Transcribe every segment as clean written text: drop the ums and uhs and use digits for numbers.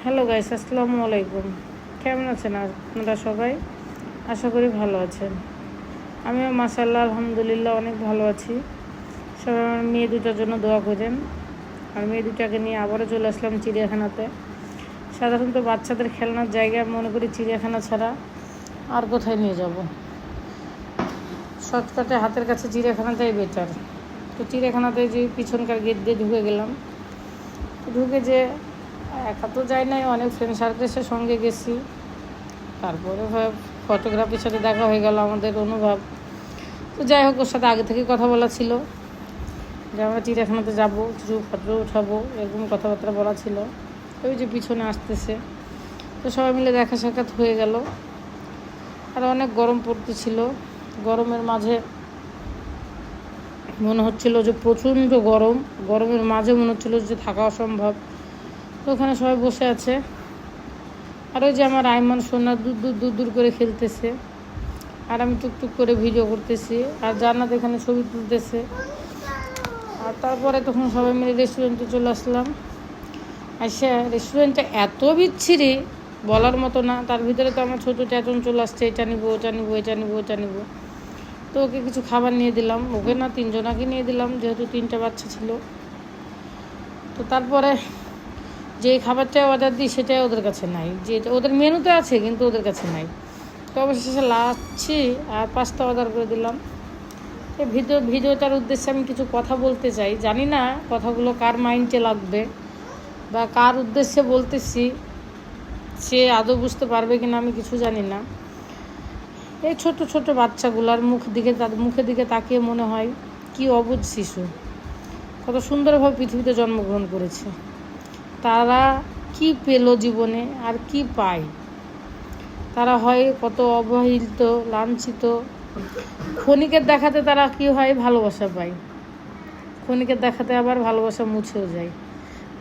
Hello guys, আসসালামু আলাইকুম। কেমন আছেন আপনারা সবাই? আশা করি ভালো আছেন। আমিও মাশাআল্লাহ আলহামদুলিল্লাহ অনেক ভালো আছি। সবাই আমার মেয়ে দুটার জন্য দোয়া করেন। আর মেয়ে দুটাকে নিয়ে আবারও চলে আসলাম চিড়িয়াখানাতে। সাধারণত বাচ্চাদের খেলনার জায়গা মনে করি চিড়িয়াখানা ছাড়া আর কোথায় নিয়ে যাব। শর্টকাটে হাতের কাছে চিড়িয়াখানাটাই বেটার। তো চিড়িয়াখানাতে যে পিছনকার গেট দিয়ে ঢুকে গেলাম। ঢুকে যে একা তো যাই নাই, অনেক ফ্রেন্ড সার্কেলের সঙ্গে গেছি। তারপরে ফটোগ্রাফির সাথে দেখা হয়ে গেল আমাদের অনুভব। তো যাই হোক, ওর সাথে আগে থেকে কথা বলা ছিল যে আমরা চিড়িয়াখানাতে যাব, কিছু ফটো উঠাবো, এরকম কথাবার্তা বলা ছিল। ওই যে পিছনে আসতেছে, তো সবাই মিলে দেখা সাক্ষাৎ হয়ে গেল। আর অনেক গরম পড়তেছিল। গরমের মাঝে মনে হচ্ছিল যে প্রচণ্ড গরম, গরমের মাঝে মনে হচ্ছিল যে থাকা অসম্ভব। তো ওখানে সবাই বসে আছে। আর ওই যে আমার আইমান সোনা দূর দূর দূর দূর করে খেলতেছে, আর আমি টুকটুক করে ভিডিও করতেছি, আর জান্নাত এখানে ছবি তুলতেছে। আর তারপরে তখন সবাই মিলে রেস্টুরেন্টে চলে আসলাম। আসে রেস্টুরেন্টটা এত বিচ্ছিরি বলার মতো না। তার ভিতরে তো আমার ছোটো ট্যাটন চলে আসছে, এটা নিবো ওটা নিবো এটা নিবো ওটা নিবো। তো ওকে কিছু খাবার নিয়ে দিলাম, ওকে না তিনজনাকে নিয়ে দিলাম, যেহেতু 3টা বাচ্চা ছিল। তো তারপরে যে খাবারটা অর্ডার দিই সেটাই ওদের কাছে নাই, যে ওদের মেনুতে আছে কিন্তু ওদের কাছে নাই। তো অবশেষে লাচ্ছি আর পাস্তা অর্ডার করে দিলাম। এই ভিডিওটার উদ্দেশ্যে আমি কিছু কথা বলতে চাই। জানি না কথাগুলো কার মাইন্ডে লাগবে বা কার উদ্দেশ্যে বলতেছি সে আদৌ বুঝতে পারবে কিনা আমি কিছু জানি না। এই ছোট ছোট বাচ্চাগুলার তাদের মুখের দিকে তাকিয়ে মনে হয় কি অবুঝ শিশু, কত সুন্দরভাবে পৃথিবীতে জন্মগ্রহণ করেছে। তারা কি পেল জীবনে আর কি পায়? তারা হয় কত অবহেলিত, লাঞ্ছিত। ক্ষণিকের দেখাতে তারা কি হয়, ভালোবাসা পায়। ক্ষণিকের দেখাতে আবার ভালোবাসা মুছেও যায়।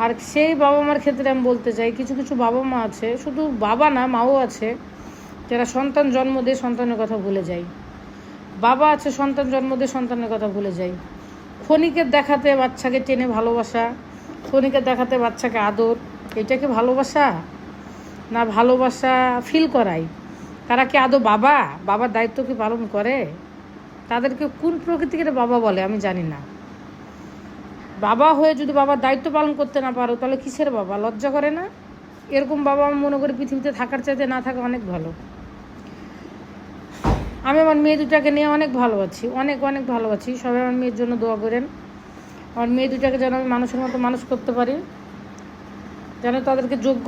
আর সেই বাবা মার ক্ষেত্রে আমি বলতে চাই, কিছু কিছু বাবা মা আছে, শুধু বাবা না মাও আছে, যারা সন্তান জন্ম দিয়ে সন্তানের কথা ভুলে যায়। বাবা আছে সন্তান জন্ম দিয়ে সন্তানের কথা ভুলে যায়। ক্ষণিকের দেখাতে বাচ্চাকে টেনে ভালোবাসা, ক্ষণিকের দেখাতে বাচ্চাকে আদর, এটা কি ভালোবাসা? না ভালোবাসা ফিল করাই। তারা কি আদৌ বাবার দায়িত্ব কি পালন করে? তাদেরকে কোন প্রকৃতিকে বাবা বলে আমি জানি না। বাবা হয়ে যদি বাবার দায়িত্ব পালন করতে না পারো তাহলে কিসের বাবা? লজ্জা করে না? এরকম বাবা আমি মনে করি পৃথিবীতে থাকার চাইতে না থাকা অনেক ভালো। আমি আমার মেয়ে দুটাকে নিয়ে অনেক ভালো আছি, অনেক অনেক ভালো আছি। সবাই আমার মেয়ের জন্য দোয়া করেন। আমার মেয়ে দুটাকে যেন আমি মানুষের মতো মানুষ করতে পারি, যেন তাদেরকে যোগ্য